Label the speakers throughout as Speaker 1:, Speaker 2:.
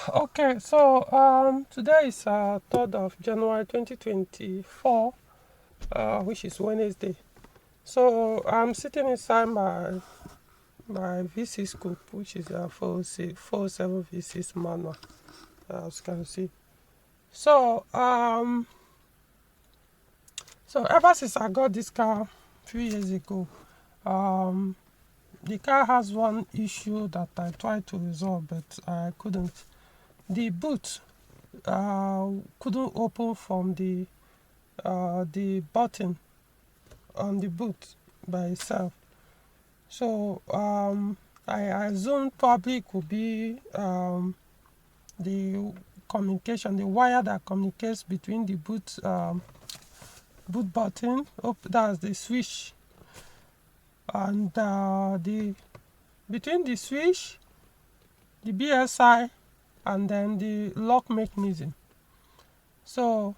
Speaker 1: Okay, so today is 3rd of January 2024, which is Wednesday. So I'm sitting inside my V6 Coupe, which is a 407 V6 manual, as you can see. So ever since I got this car a few years ago, the car has one issue that I tried to resolve, but I couldn't. The boot couldn't open from the button on the boot by itself. So I assume probably it could be the communication, the wire that communicates between the boot button, that's the switch, and the between the switch, the BSI, and then the lock mechanism. So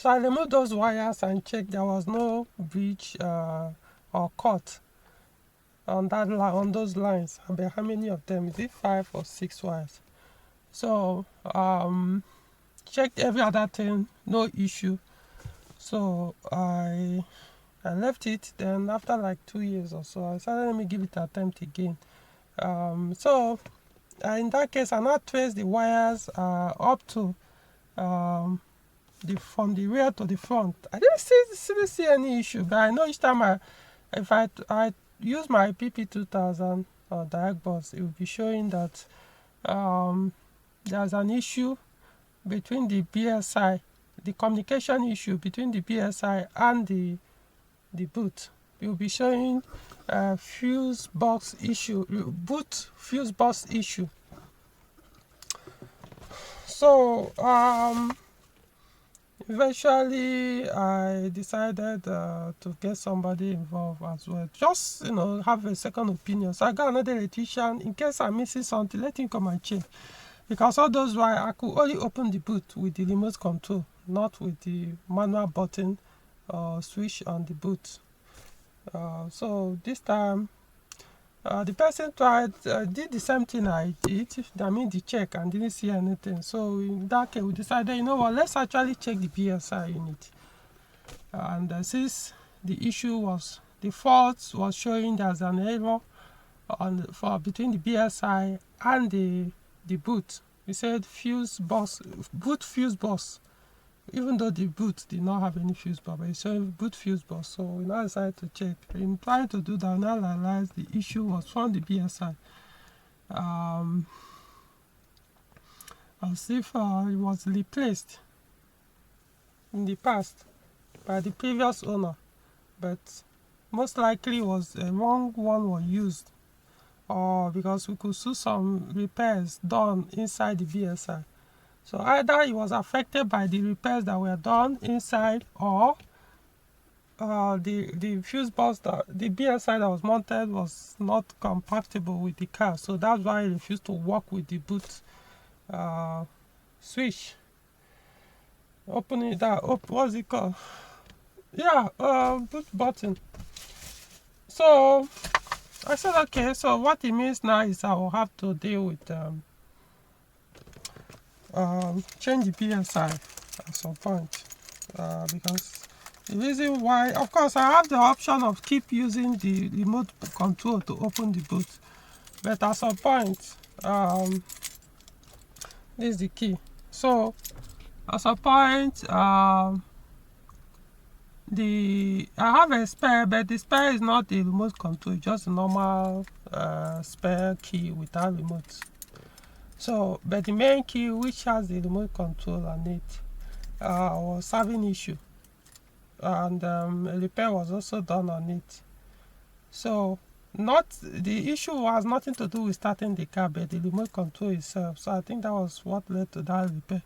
Speaker 1: I removed those wires and checked there was no breach or cut on those lines. But how many of them? Is it 5 or 6 wires? So checked every other thing, no issue. So I left it. Then after like 2 years or so, I said let me give it an attempt again. In that case, I now trace the wires up to from the rear to the front. I didn't see any issue, but I know each time if I use my PP2000 direct bus, it will be showing that there's an issue between the BSI, the communication issue between the BSI and the boot. It will be showing fuse box issue, boot fuse box issue. So eventually I decided to get somebody involved as well, just have a second opinion. So I got another electrician. In case I'm missing something, let him come and check, because all those why I could only open the boot with the remote control, not with the manual button switch on the boot. So this time the person did the same thing I did. I mean the check, and didn't see anything. So in that case, we decided, you know what, let's actually check the BSI unit. And since the fault was showing there's an error between the BSI and the boot. We said boot fuse box. Even though the boot did not have any fuse box, but it's showing boot fuse box. So we now decided to check. In trying to do that, we now realized the issue was from the BSI. As if it was replaced in the past by the previous owner, but most likely was a wrong one was used, or because we could see some repairs done inside the BSI. So either it was affected by the repairs that were done inside, or the fuse box, the BSI that was mounted was not compatible with the car. So that's why it refused to work with the boot switch. Opening that up, what's it called? Yeah, boot button. So I said, okay, so what it means now is I will have to deal with change the BSI at some point, because the reason why, of course, I have the option of keep using the remote control to open the boot, but at some point, this is the key. So at some point, I have a spare, but the spare is not the remote control, just a normal spare key without remote. So, but the main key, which has the remote control on it, was having issue, and a repair was also done on it. So the issue was nothing to do with starting the car, but the remote control itself. So I think that was what led to that repair.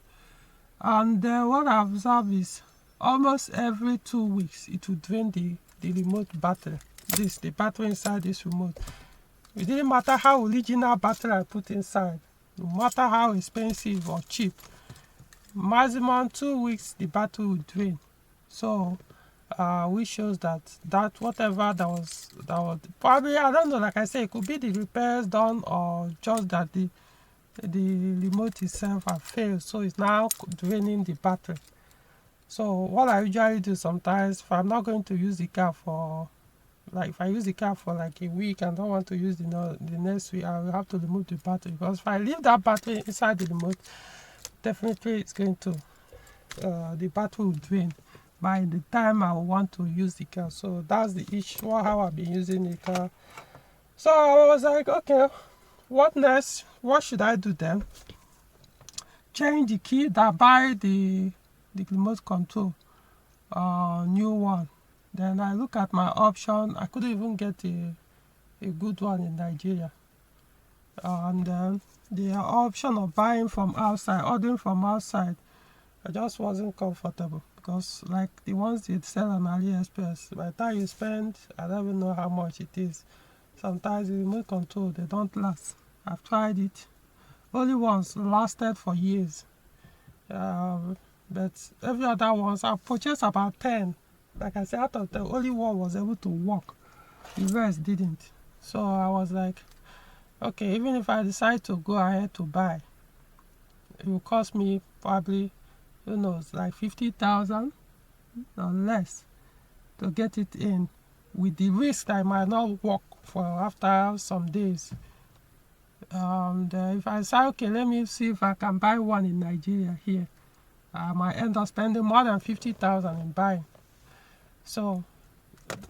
Speaker 1: And what I observed is almost every 2 weeks it would drain the remote battery. The battery inside this remote. It didn't matter how original battery I put inside, no matter how expensive or cheap, maximum 2 weeks the battery would drain. So which shows that whatever that was probably, I don't know, like I say, it could be the repairs done, or just that the the remote itself has failed, so it's now draining the battery. So what I usually do sometimes, if I'm not going to use the car for, like if I use the car for like a week and don't want to use the next week, I will have to remove the battery, because if I leave that battery inside the remote, definitely it's going to the battery will drain by the time I want to use the car. So that's the issue, how I've been using the car. So I was like, okay, what next? What should I do then? Change the key, that buy the remote control, new one. Then I look at my option. I couldn't even get a good one in Nigeria. And then the option of buying from outside, ordering from outside, I just wasn't comfortable, because like the ones they sell on AliExpress, by the time you spend, I don't even know how much it is. Sometimes the remote control, they don't last. I've tried it. Only once lasted for years. But every other ones, I've purchased about 10. Like I said, out of the only one was able to work. The rest didn't. So I was like, okay, even if I decide to go ahead to buy, it will cost me probably, who knows, like 50,000 or less to get it in, with the risk that I might not work for after some days. And if I say, okay, let me see if I can buy one in Nigeria here, I might end up spending more than 50,000 in buying. So,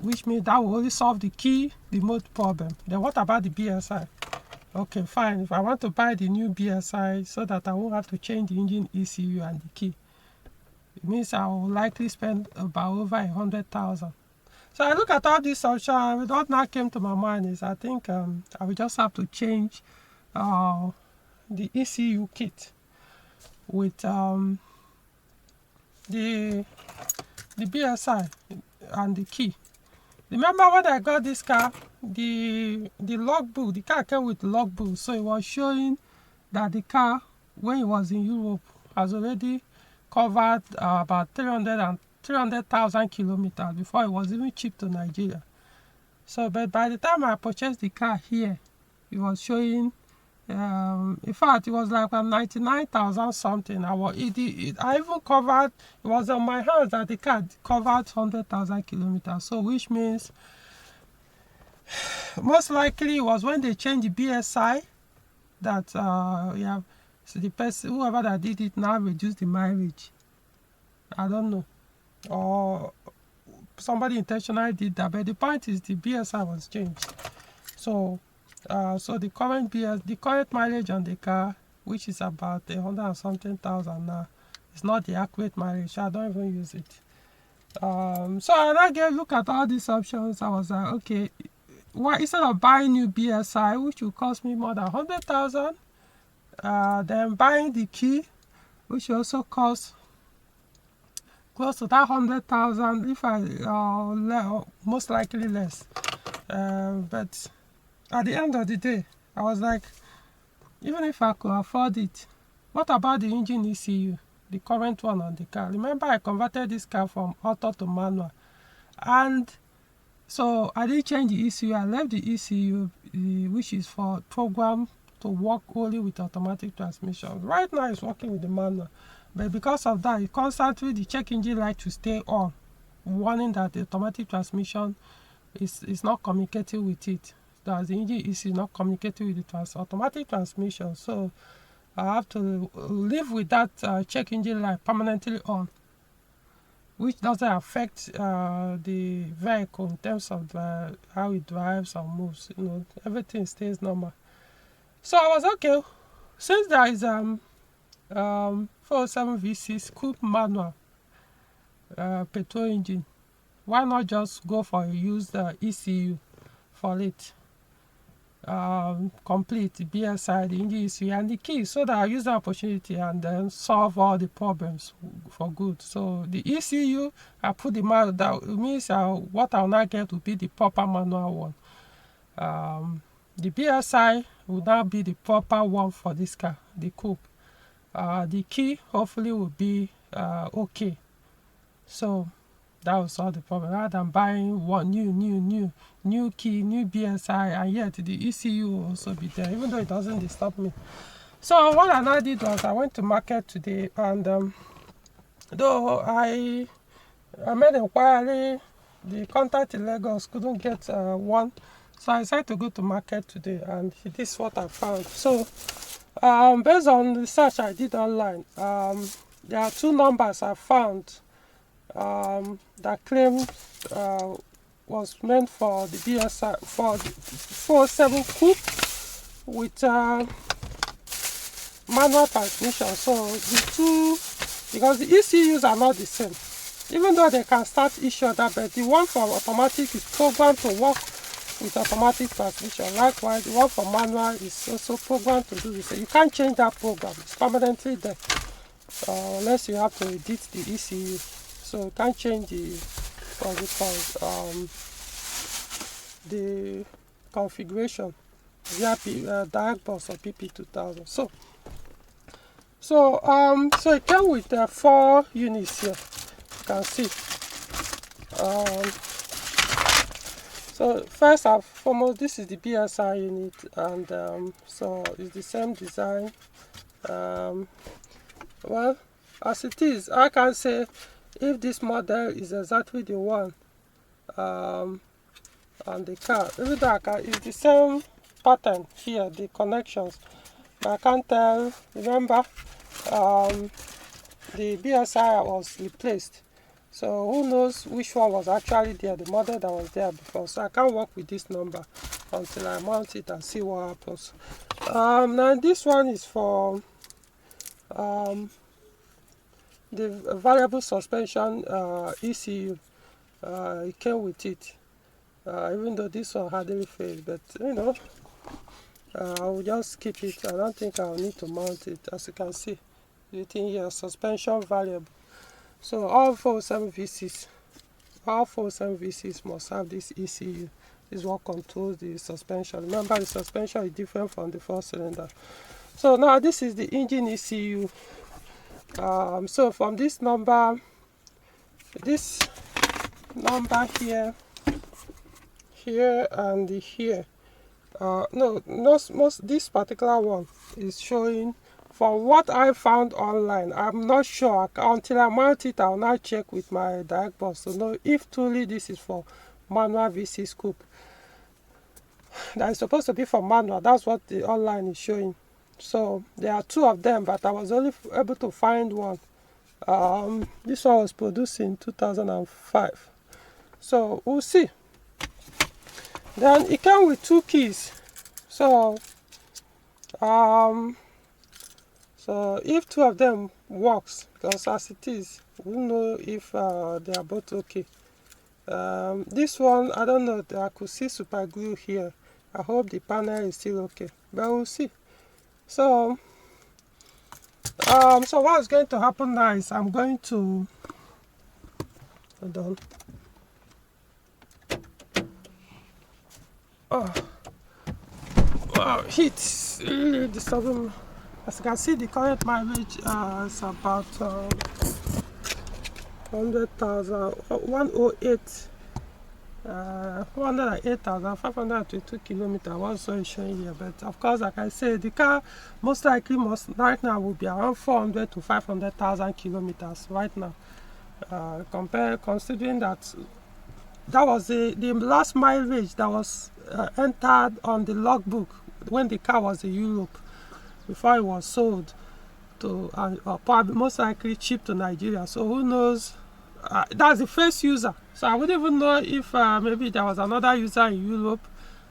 Speaker 1: which means that will only solve the key remote problem. Then what about the BSI? Okay, fine. If I want to buy the new BSI so that I won't have to change the engine ECU and the key, it means I will likely spend about over 100,000. So I look at all these options. What now came to my mind is, I think I will just have to change the ECU kit with the BSI and the key. Remember when I got this car, the logbook, the car came with logbook, so it was showing that the car, when it was in Europe, has already covered about 300,000 kilometers before it was even shipped to Nigeria. So, but by the time I purchased the car here, it was showing, in fact, it was like 99,000 something. I even covered, it was on my hands that the car covered 100,000 kilometers. So, which means most likely it was when they changed the BSI that so the person, whoever that did it, now reduced the mileage. I don't know, or somebody intentionally did that, but the point is the BSI was changed. So so the current mileage on the car, which is about 100 and something thousand now, is not the accurate mileage. I don't even use it. So I again look at all these options. I was like, okay, why, instead of buying new BSI, which will cost me more than 100,000, then buying the key, which also costs close to that 100,000, if I most likely less. But at the end of the day, I was like, even if I could afford it, what about the engine ECU, the current one on the car? Remember, I converted this car from auto to manual, and so I didn't change the ECU. I left the ECU, which is for program to work only with automatic transmission. Right now it's working with the manual, but because of that, it constantly, the check engine light to stay on, warning that the automatic transmission is not communicating with it. That the engine is not communicating with the automatic transmission. So I have to live with that check engine light permanently on, which doesn't affect the vehicle in terms of how it drives and moves. Everything stays normal. So I was okay, since there is 407 V6 Coupe manual petrol engine, why not just go for a used ECU for it? Complete BSI, the engine ECU, and the key, so that I use the opportunity and then solve all the problems for good. So the ECU, I put the manual, that means what I'll now get will be the proper manual one. The BSI will now be the proper one for this car, the Coupe. The key hopefully will be okay. So that will solve the problem, rather than buying one new key, new BSI, and yet the ECU will also be there, even though it doesn't disturb me. So what I now did was I went to market today, and though I made inquiry, the contact in Lagos couldn't get one, so I decided to go to market today, and this is what I found. So based on the research I did online, there are two numbers I found that claim was meant for the BSI, for the 407 Coupe with manual transmission. So the two, because the ECUs are not the same, even though they can start each other, but the one for automatic is programmed to work with automatic transmission. Likewise, the one for manual is also programmed to do this. So you can't change that program, it's permanently there, unless you have to edit the ECU. So you can't change the the configuration via direct bus or PP2000. So it came with 4 units here. You can see. So first and foremost, this is the BSI unit, and so it's the same design. Well, as it is, I can say if this model is exactly the one on the car, even though it's the same pattern here, the connections, but I can't tell. Remember, the BSI was replaced, so who knows which one was actually there, the model that was there before. So I can't work with this number until I mount it and see what happens. Now this one is for the variable suspension ECU. It came with it, even though this one had a reface, but you know, I will just keep it. I don't think I'll need to mount it. As you can see, written here, suspension variable. So all 407 VCs must have this ECU. This is what controls the suspension. Remember, the suspension is different from the 4-cylinder. So now this is the engine ECU. So from this number here, and here, this particular one is showing, from what I found online. I'm not sure until I mount it. I'll now check with my direct bus to know if truly this is for manual VC Coupe. That is supposed to be for manual. That's what the online is showing. So there are 2 of them, but I was only able to find one. This one was produced in 2005. So we'll see. Then it came with 2 keys. So if 2 of them works, because as it is, we don't know if they are both okay. This one, I don't know. I could see super glue here. I hope the panel is still okay, but we'll see. So what's going to happen now is I'm going to hold on. Oh wow, heat really disturbing me. As you can see, the current mileage is about 108,522 kilometers. Also is showing here, but of course, like I said, the car most likely right now will be around 400 to 500,000 kilometers right now. Considering that was the last mileage that was entered on the logbook when the car was in Europe, before it was sold to probably most likely shipped to Nigeria. So who knows? That's the first user. So I wouldn't even know if maybe there was another user in Europe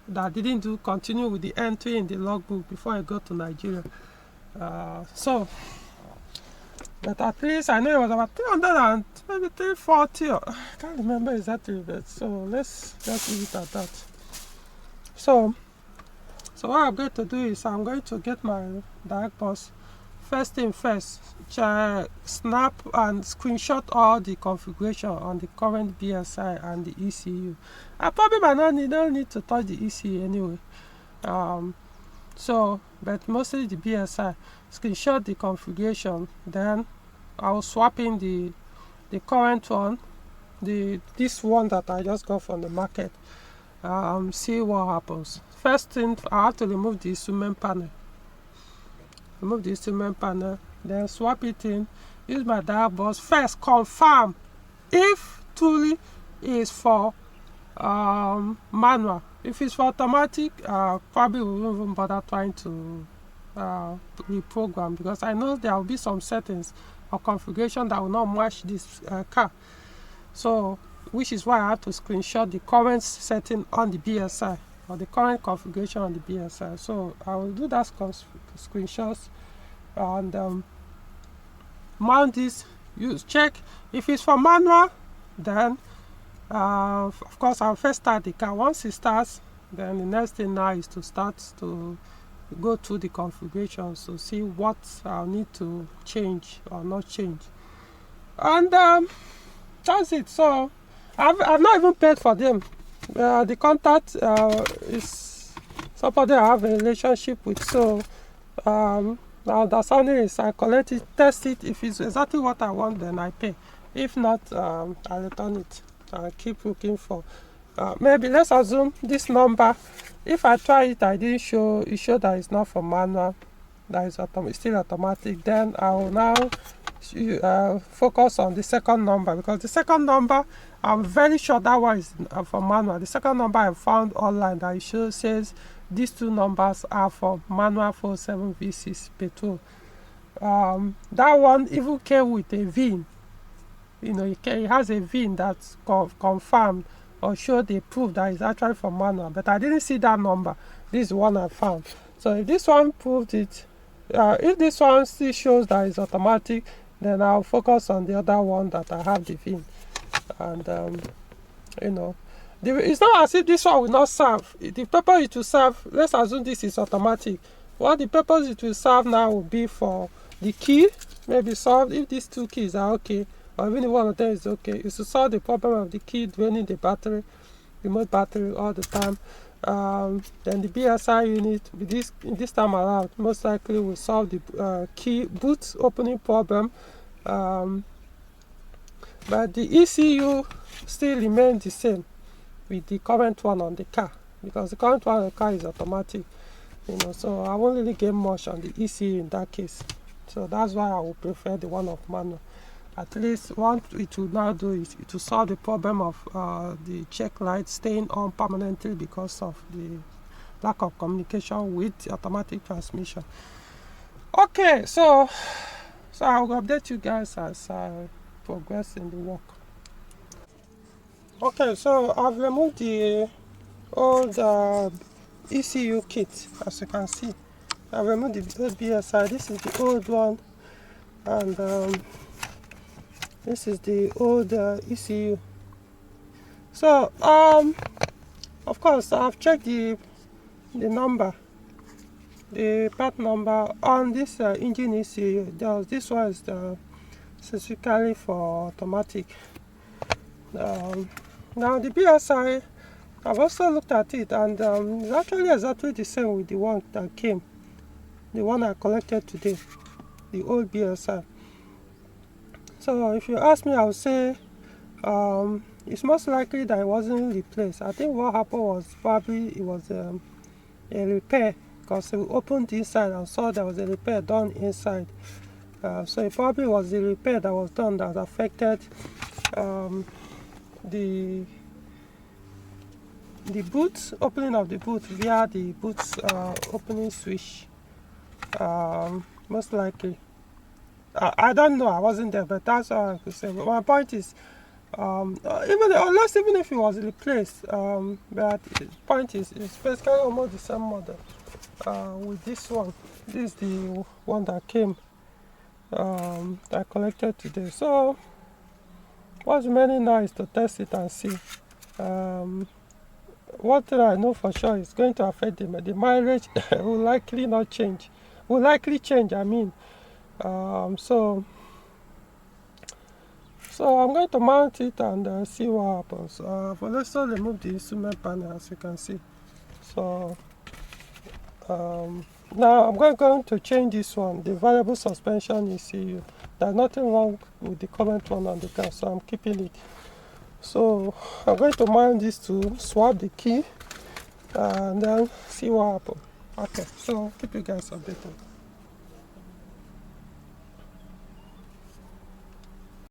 Speaker 1: that didn't continue with the entry in the logbook before it got to Nigeria. But at least I know it was about 300 and maybe 340. I can't remember exactly, but so let's just leave it at that. So what I'm going to do is I'm going to get my direct bus. First thing first, snap and screenshot all the configuration on the current BSI and the ECU. I probably might not need to touch the ECU anyway. But mostly the BSI. Screenshot the configuration, then I'll swap in the current one, this one that I just got from the market. See what happens. First thing, I have to remove the instrument panel. remove the instrument panel, then swap it in, use my dial box. First confirm if truly is for manual. If it's for automatic, probably we won't even bother trying to reprogram, because I know there will be some settings or configuration that will not match this car. So, which is why I have to screenshot the current setting on the BSI or the current configuration on the BSI. So I will do that screenshots and mount this. Use check if it's for manual, then of course I'll first start the car. Once it starts, then the next thing now is to start to go through the configurations to see what I'll need to change or not change, and that's it. So I've not even paid for them. The contact is somebody I have a relationship with, so now that's only is I collect it, test it. If it's exactly what I want, then I pay. If not, I return it. I keep looking for maybe let's assume this number. If I try it, I didn't show it, show that it's not for manual, that is still automatic. Then I will now focus on the second number, because the second number, I'm very sure that one is for manual. The second number I found online that it says these two numbers are for manual 47 V6 petrol. That one even came with a VIN. You know, it has a VIN that's confirmed or show the proof that it's actually for manual, but I didn't see that number. This is the one I found. So if this one proved it, if this one still shows that it's automatic, then I'll focus on the other one that I have the VIN. And you know, it's not as if this one will not serve. The purpose it will serve, let's assume this is automatic. What the purpose it will serve now will be for the key, maybe solve if these two keys are okay, or even if one of them is okay, is to solve the problem of the key draining the battery, remote battery all the time. Then the BSI unit with this time around most likely will solve the key boot opening problem, but the ECU still remains the same with the current one on the car, because the current one on the car is automatic, you know, so I won't really get much on the ECU in that case. So that's why I would prefer the one of manual. At least what it will now do is it will solve the problem of the check light staying on permanently because of the lack of communication with the automatic transmission. Okay, so I will update you guys as I progress in the work. Okay, so I've removed the old ECU kit, as you can see. I've removed the old BSI. This is the old one, and this is the old ECU. So of course I've checked the number, the part number on this engine ECU. This one is specifically for automatic. Now the BSI, I've also looked at it, and it's actually exactly the same with the one that came, the one I collected today, the old BSI. So if you ask me, I would say it's most likely that it wasn't replaced. I think what happened was probably it was a repair, because we opened the inside and saw there was a repair done inside. So it probably was the repair that was done that affected the boot, opening of the boot via the boot's opening switch. Most likely. I don't know, I wasn't there, but that's all I could say. But my point is, even if it was replaced, but the point is, it's basically almost the same model with this one. This is the one that came, that I collected today. So what's remaining now is to test it and see. One thing I know for sure is going to affect the mileage. Will likely not change. Will likely change, I mean. So I'm going to mount it and see what happens. But let's also remove the instrument panel, as you can see. So now I'm going to change this one, the variable suspension ECU. There's nothing wrong with the current one on the car, so I'm keeping it. So I'm going to mount this to swap the key and then see what happens. Okay, so keep you guys updated.